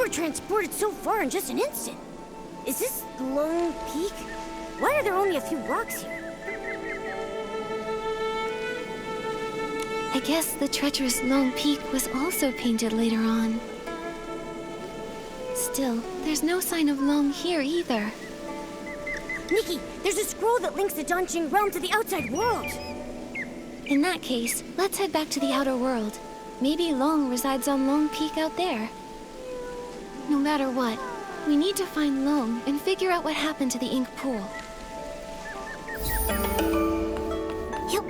were transported so far in just an instant. Is this Lone Peak? Why are there only a few rocks here? I guess the treacherous Lone Peak was also painted later on. Still, there's no sign of Long here either. Nikki, there's a scroll that links the Danqing realm to the outside world. In that case, let's head back to the outer world. Maybe Long resides on Lone Peak out there. No matter what, we need to find Long and figure out what happened to the ink pool. Yup.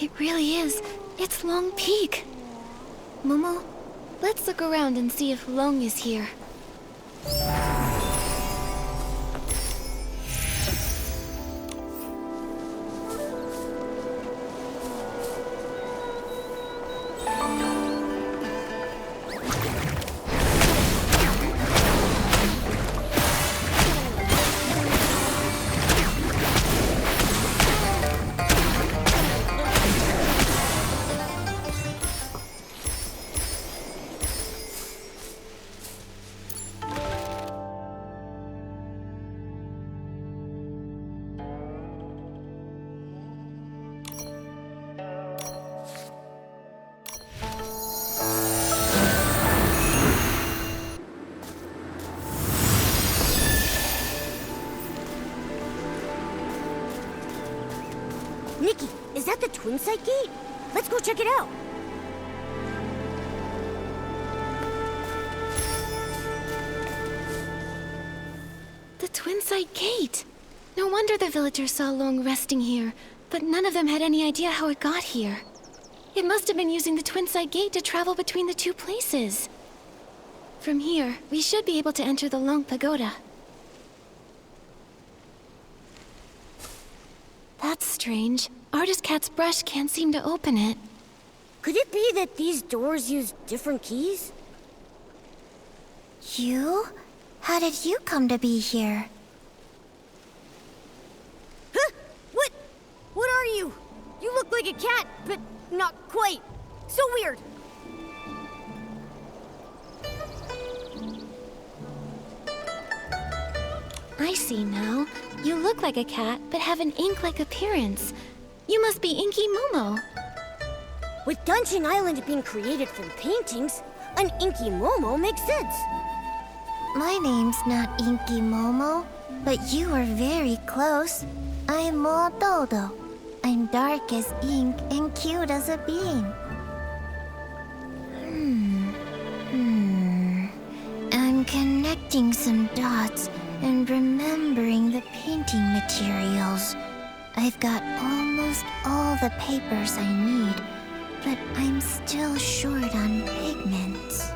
It really is. It's Long Peak. Momo, let's look around and see if Long is here. Nikki, is that the Twin Sight Gate? Let's go check it out. The Twin Sight Gate! No wonder the villagers saw Long resting here, but none of them had any idea how it got here. It must have been using the Twin Sight Gate to travel between the two places. From here, we should be able to enter the Long Pagoda. That's strange. Artist Cat's brush can't seem to open it. Could it be that these doors use different keys? You? How did you come to be here? Huh? What? What are you? You look like a cat, but not quite. So weird. I see now. You look like a cat, but have an ink-like appearance. You must be Inky Momo. With Danqing Island being created from paintings, an Inky Momo makes sense. My name's not Inky Momo, but you are very close. I'm Mo Dodo. I'm dark as ink and cute as a bean. I'm connecting some dots and remembering the painting materials. I've got almost all the papers I need, but I'm still short on pigments.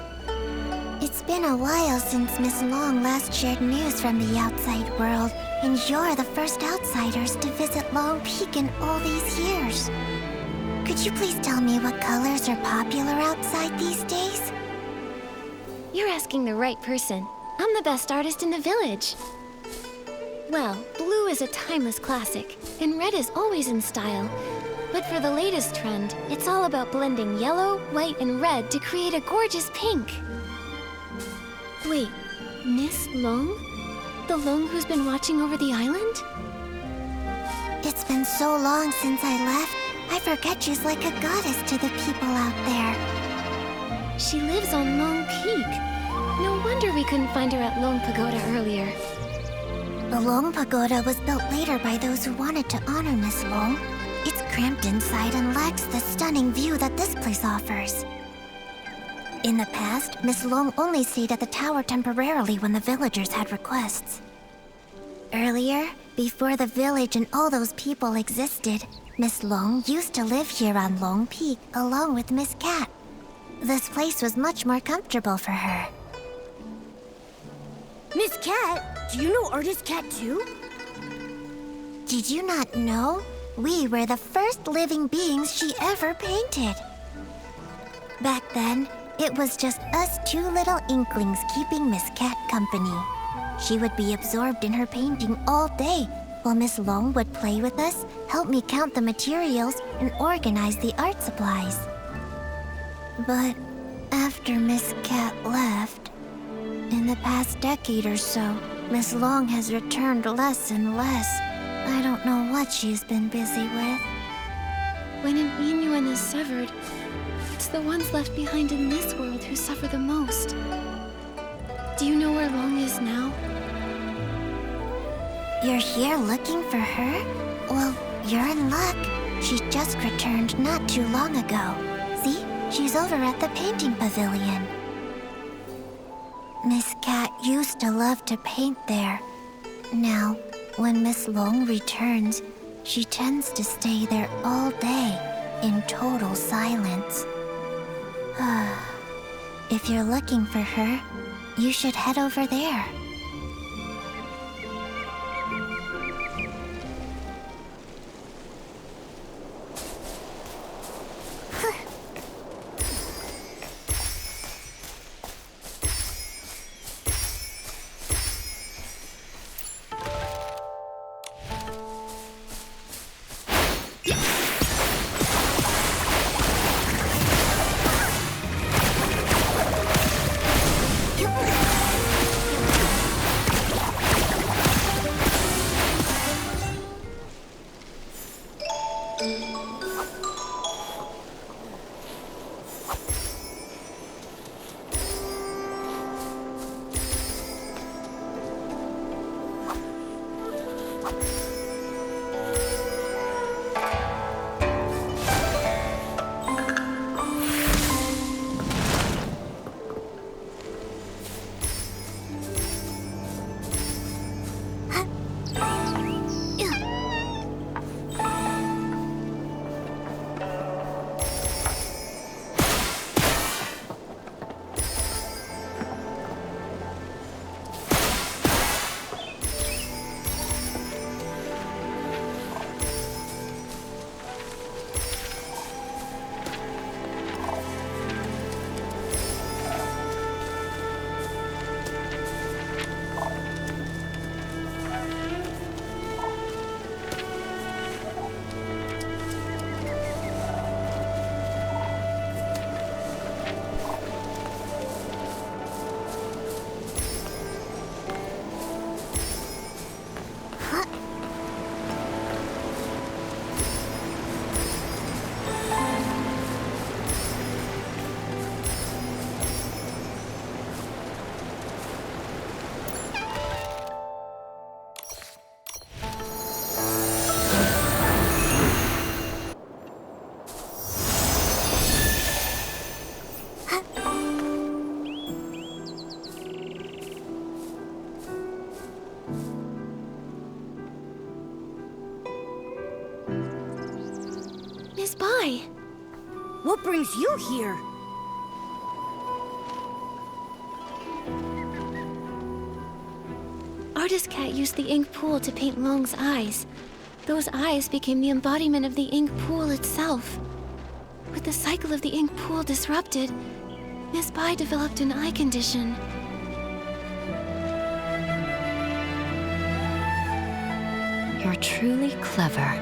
It's been a while since Miss Long last shared news from the outside world, and you're the first outsiders to visit Long Peak in all these years. Could you please tell me what colors are popular outside these days? You're asking the right person. I'm the best artist in the village. Well, blue is a timeless classic, and red is always in style. But for the latest trend, it's all about blending yellow, white, and red to create a gorgeous pink. Wait, Miss Long? The Long who's been watching over the island? It's been so long since I left, I forget she's like a goddess to the people out there. She lives on Long Peak. No wonder we couldn't find her at Long Pagoda earlier. The Long Pagoda was built later by those who wanted to honor Miss Long. It's cramped inside and lacks the stunning view that this place offers. In the past, Miss Long only stayed at the tower temporarily when the villagers had requests. Earlier, before the village and all those people existed, Miss Long used to live here on Long Peak along with Miss Cat. This place was much more comfortable for her. Miss Cat, do you know Artist Cat too? Did you not know? We were the first living beings she ever painted. Back then, it was just us two little inklings keeping Miss Cat company. She would be absorbed in her painting all day, while Miss Long would play with us, help me count the materials, and organize the art supplies. But after Miss Cat left, in the past decade or so, Miss Long has returned less and less. I don't know what she's been busy with. When an Inuan is severed, it's the ones left behind in this world who suffer the most. Do you know where Long is now? You're here looking for her? Well, you're in luck. She just returned not too long ago. See? She's over at the painting pavilion. Miss Cat used to love to paint there. Now, when Miss Long returns, she tends to stay there all day in total silence. If you're looking for her, you should head over there. brings you here? Artist Cat used the ink pool to paint Long's eyes. Those eyes became the embodiment of the ink pool itself. With the cycle of the ink pool disrupted, Miss Bai developed an eye condition. You're truly clever.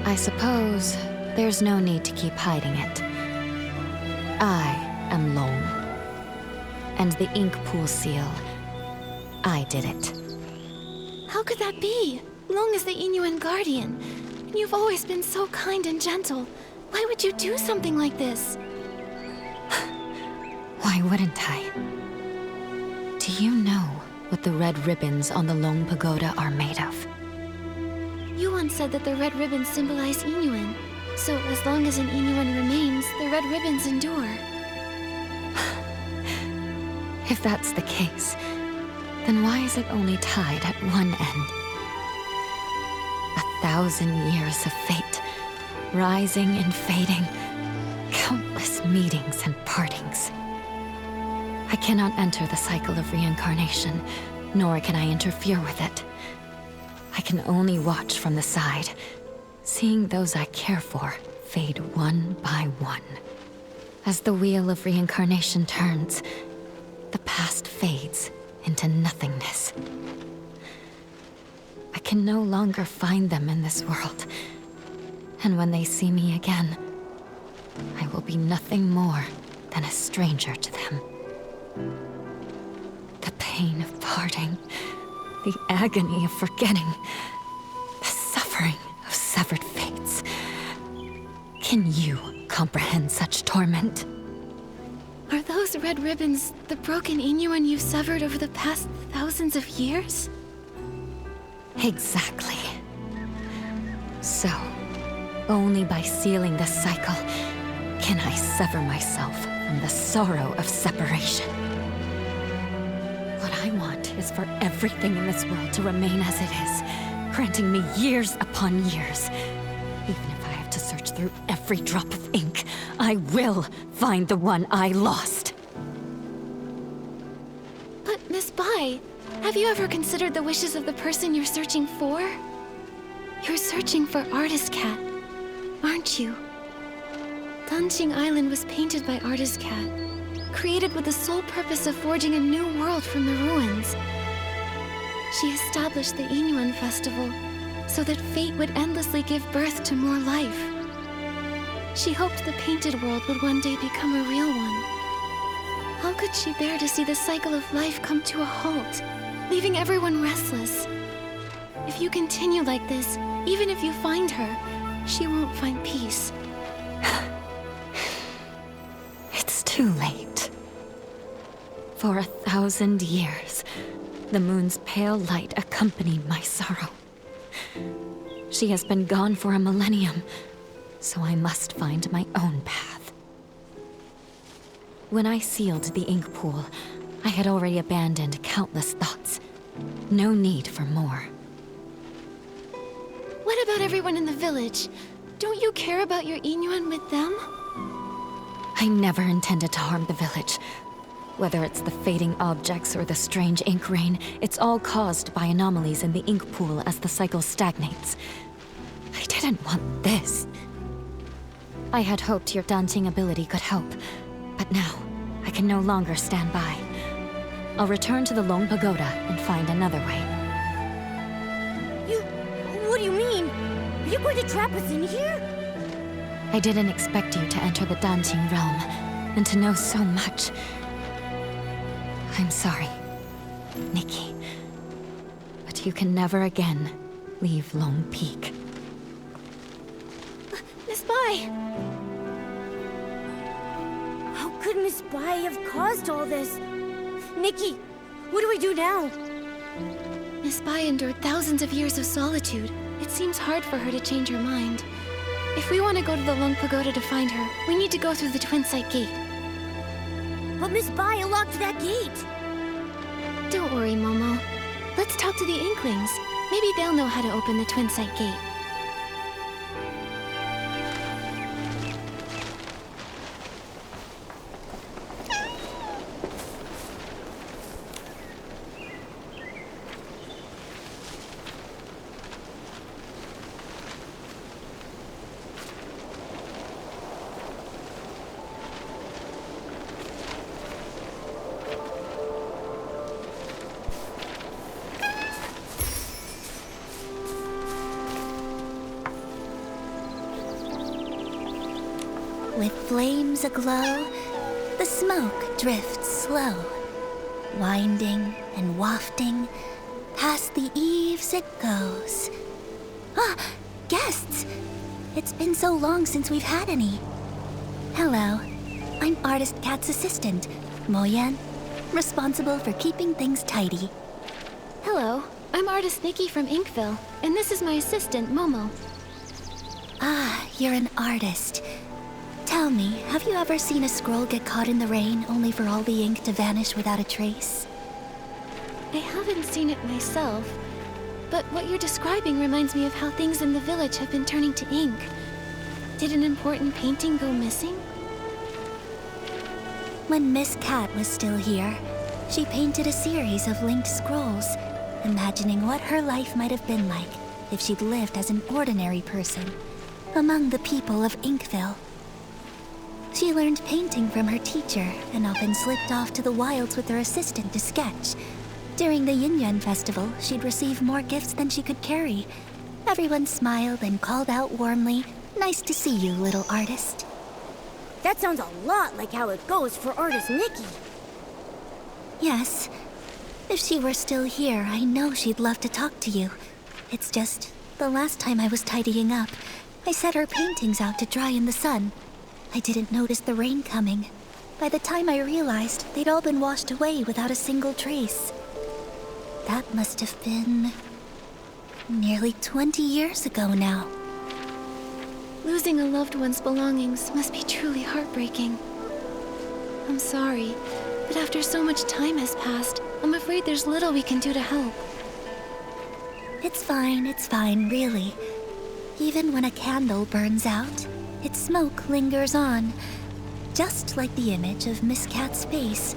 I suppose there's no need to keep hiding it. I am Long. And the ink pool seal, I did it. How could that be? Long is the Inuan guardian, and you've always been so kind and gentle. Why would you do something like this? Why wouldn't I? Do you know what the red ribbons on the Long Pagoda are made of? You once said that the red ribbons symbolize Inuan. So as long as an Inuan remains, the red ribbons endure. If that's the case, then why is it only tied at one end? 1,000 years of fate, rising and fading, countless meetings and partings. I cannot enter the cycle of reincarnation, nor can I interfere with it. I can only watch from the side, seeing those I care for fade one by one. As the wheel of reincarnation turns, the past fades into nothingness. I can no longer find them in this world, and when they see me again, I will be nothing more than a stranger to them. The pain of parting, the agony of forgetting, the suffering of severed fates. Can you comprehend such torment? Are those red ribbons the broken Inuan you've severed over the past thousands of years? Exactly. So, only by sealing the cycle can I sever myself from the sorrow of separation. What I want is for everything in this world to remain as it is, granting me years upon years. Even if I have to search through every drop of ink, I will find the one I lost. But Miss Bai, have you ever considered the wishes of the person you're searching for? You're searching for Artist Cat, aren't you? Danqing Island was painted by Artist Cat, created with the sole purpose of forging a new world from the ruins. She established the Inuan Festival so that fate would endlessly give birth to more life. She hoped the painted world would one day become a real one. How could she bear to see the cycle of life come to a halt, leaving everyone restless? If you continue like this, even if you find her, she won't find peace. It's too late. For 1,000 years, the moon's pale light accompanied my sorrow. She has been gone for a millennium, so I must find my own path. When I sealed the ink pool, I had already abandoned countless thoughts. No need for more. What about everyone in the village? Don't you care about your Inuan with them? I never intended to harm the village. Whether it's the fading objects or the strange ink rain, it's all caused by anomalies in the ink pool as the cycle stagnates. I didn't want this. I had hoped your daunting ability could help, but now I can no longer stand by. I'll return to the Long Pagoda and find another way. What do you mean? Are you going to trap us in here? I didn't expect you to enter the Danqing realm, and to know so much. I'm sorry, Nikki. But you can never again leave Lone Peak. Miss Bai! How could Miss Bai have caused all this? Nikki, what do we do now? Miss Bai endured thousands of years of solitude. It seems hard for her to change her mind. If we want to go to the Long Pagoda to find her, we need to go through the Twin Sight Gate. But Miss Bai unlocked that gate. Don't worry, Momo. Let's talk to the Inklings. Maybe they'll know how to open the Twin Sight Gate. flames aglow, the smoke drifts slow, winding and wafting, past the eaves it goes. Ah, guests! It's been so long since we've had any. Hello, I'm Artist Cat's assistant, Moyan, responsible for keeping things tidy. Hello, I'm Artist Nikki from Inkville, and this is my assistant, Momo. Ah, you're an artist. Tell me, have you ever seen a scroll get caught in the rain only for all the ink to vanish without a trace? I haven't seen it myself, but what you're describing reminds me of how things in the village have been turning to ink. Did an important painting go missing? When Miss Cat was still here, she painted a series of linked scrolls, imagining what her life might have been like if she'd lived as an ordinary person among the people of Inkville. She learned painting from her teacher and often slipped off to the wilds with her assistant to sketch. During the Yin Festival, she'd receive more gifts than she could carry. Everyone smiled and called out warmly, "Nice to see you, little artist." That sounds a lot like how it goes for artist Nikki. Yes. If she were still here, I know she'd love to talk to you. It's just, the last time I was tidying up, I set her paintings out to dry in the sun. I didn't notice the rain coming. By the time I realized, they'd all been washed away without a single trace. That must have been nearly 20 years ago now. Losing a loved one's belongings must be truly heartbreaking. I'm sorry, but after so much time has passed, I'm afraid there's little we can do to help. It's fine, really. Even when a candle burns out, its smoke lingers on, just like the image of Miss Cat's face.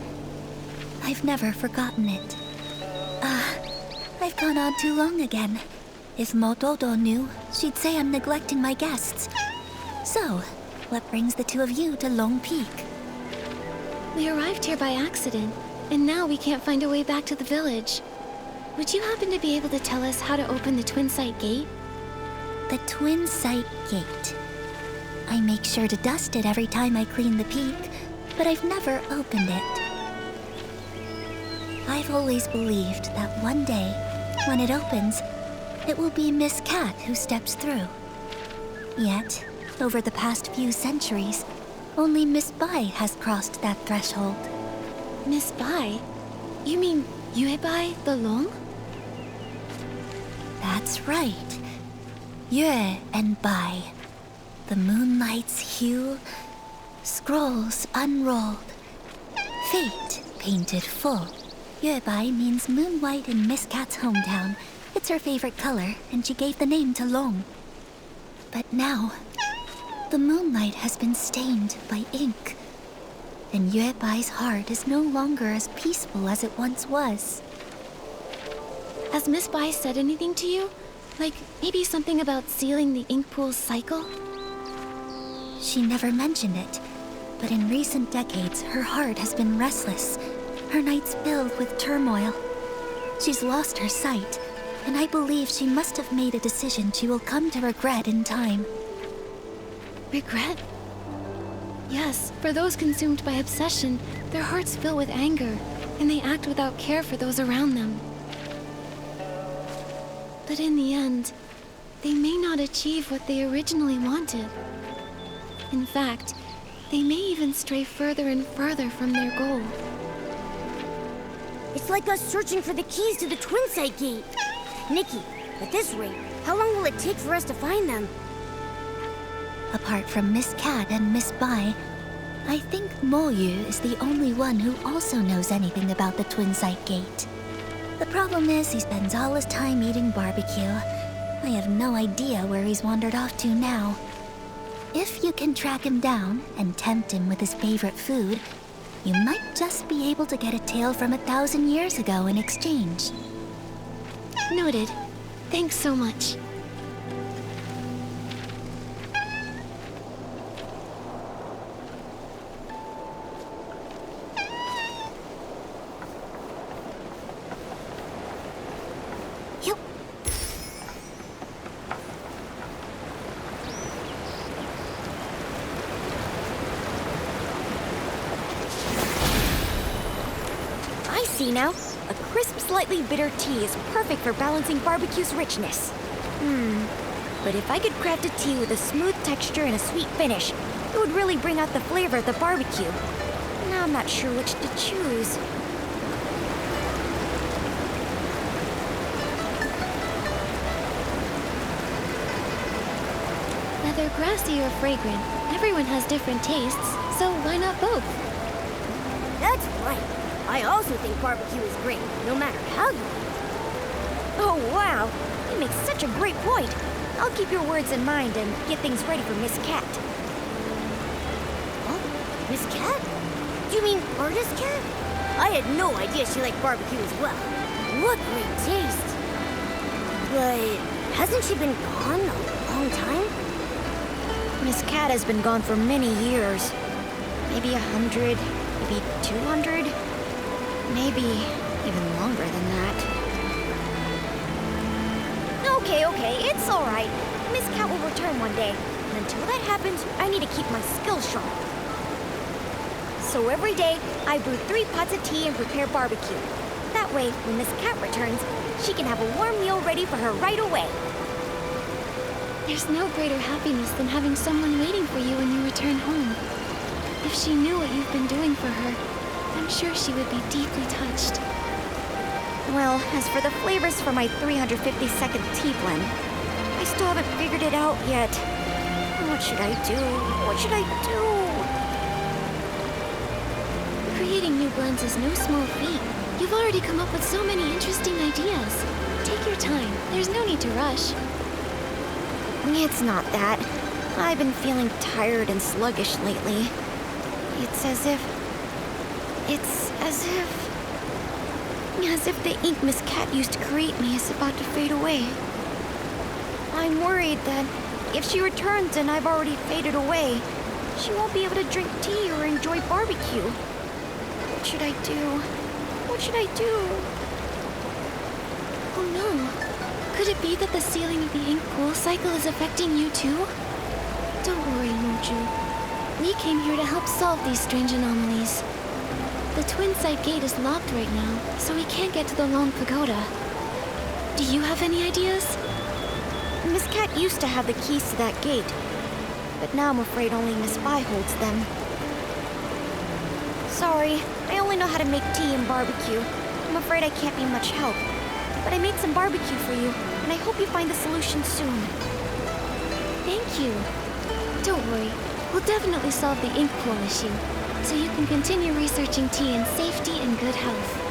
I've never forgotten it. I've gone on too long again. If Motodo knew, she'd say I'm neglecting my guests. So, what brings the two of you to Long Peak? We arrived here by accident, and now we can't find a way back to the village. Would you happen to be able to tell us how to open the Twin Sight Gate? The Twin Sight Gate. I make sure to dust it every time I clean the peak, but I've never opened it. I've always believed that one day, when it opens, it will be Miss Cat who steps through. Yet, over the past few centuries, only Miss Bai has crossed that threshold. Miss Bai? You mean Yuebai the Long? That's right. Yue and Bai. The moonlight's hue, scrolls unrolled, fate painted full. Yuebai means moon white in Miss Cat's hometown. It's her favorite color, and she gave the name to Long. But now, the moonlight has been stained by ink, and Yuebai's heart is no longer as peaceful as it once was. Has Miss Bai said anything to you? Like, maybe something about sealing the ink pool's cycle? She never mentioned it, but in recent decades, her heart has been restless, her nights filled with turmoil. She's lost her sight, and I believe she must have made a decision she will come to regret in time. Regret? Yes, for those consumed by obsession, their hearts fill with anger, and they act without care for those around them. But in the end, they may not achieve what they originally wanted. In fact, they may even stray further and further from their goal. It's like us searching for the keys to the Twin Sight Gate. Nikki, at this rate, how long will it take for us to find them? Apart from Miss Cat and Miss Bai, I think Mo Yu is the only one who also knows anything about the Twin Sight Gate. The problem is he spends all his time eating barbecue. I have no idea where he's wandered off to now. If you can track him down and tempt him with his favorite food, you might just be able to get a tale from 1,000 years ago in exchange. Noted. Thanks so much. Yup. See now? A crisp, slightly bitter tea is perfect for balancing barbecue's richness. But if I could craft a tea with a smooth texture and a sweet finish, it would really bring out the flavor of the barbecue. Now I'm not sure which to choose. Whether grassy or fragrant, everyone has different tastes, so why not both? That's right. I also think barbecue is great, no matter how you eat it. Oh, wow. You make such a great point. I'll keep your words in mind and get things ready for Miss Cat. Oh, Miss Cat? You mean Artist Cat? I had no idea she liked barbecue as well. What great taste. But hasn't she been gone a long time? Miss Cat has been gone for many years. Maybe 100, maybe 200, maybe even longer than that. Okay, it's all right. Miss Cat will return one day. And until that happens, I need to keep my skills sharp. So every day, I brew 3 pots of tea and prepare barbecue. That way, when Miss Cat returns, she can have a warm meal ready for her right away. There's no greater happiness than having someone waiting for you when you return home. If she knew what you've been doing for her, I'm sure she would be deeply touched. Well, as for the flavors for my 352nd tea blend, I still haven't figured it out yet. What should I do? What should I do? Creating new blends is no small feat. You've already come up with so many interesting ideas. Take your time. There's no need to rush. It's not that. I've been feeling tired and sluggish lately. It's as if the ink Miss Cat used to create me is about to fade away. I'm worried that if she returns and I've already faded away, she won't be able to drink tea or enjoy barbecue. What should I do? What should I do? Oh no. Could it be that the sealing of the ink pool cycle is affecting you too? Don't worry, Moju. We came here to help solve these strange anomalies. The Twin Side Gate is locked right now, so we can't get to the Long Pagoda. Do you have any ideas? Miss Cat used to have the keys to that gate, but now I'm afraid only Miss Bai holds them. Sorry, I only know how to make tea and barbecue. I'm afraid I can't be much help. But I made some barbecue for you, and I hope you find the solution soon. Thank you. Don't worry, we'll definitely solve the ink pool issue, so you can continue researching tea in safety and good health.